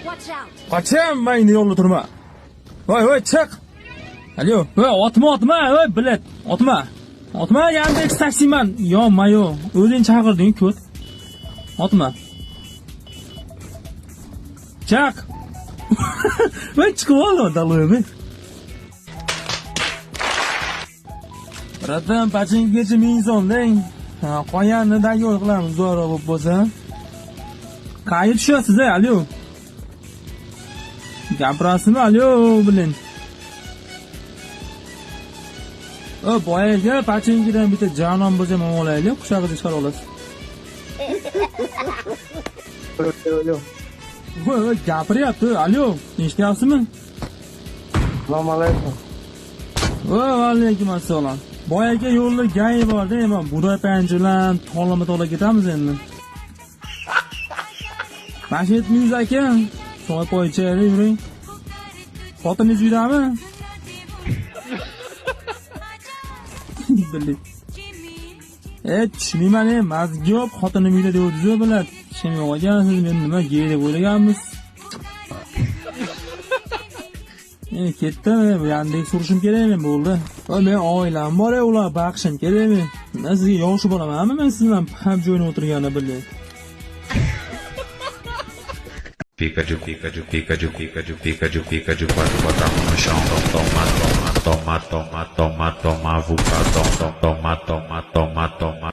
Watch out! Qocham, mayni yo'lda turma. Voy, chiq. Alo, voy, otma, voy, bilet. Otma, Yandex taksiman. Yo, mayo, o'zing chaqirding, ko't. Otma. Chaq. Voy, chiqib ol, daloymi. Ratam pachingacha ming so'mding. Qo'yanidagi yo'l qilamiz, zo'ra bo'lib bo'lsa. Qayerga tushasiz, alo? Gapirasizmi, alo, bilin. Boyaga pachingidan bitta jonon bo'lsa ham olaylik, quchog'iga chiqarib olasiz. Alo. Voy, gapiryapti, alo, eshityapsizmi? Assalomu alaykum. Alaykum assalom. Boyaga yo'lda gay bor-da, men buday panjilan to'lama ketamiz endi. Mashinat yuz aka, soy poychayda yuring. Xotiningiz uydami? Bildi. Tushunmayman, mazgi yo'q, xotinim uyda deb biladi. Kim yo'q ekansiz, men nima gay deb o'ylaganmiz. Ketdim, Yandex surishim kerakmi, bo'ldi. Men oilam bor, ular baqishim kerakmi? Men sizga yo'shi bo'lamanmi, men siz bilan ham joyni o'tirganini bilay. Pikachu, bota no chão, toma, vuca, toma.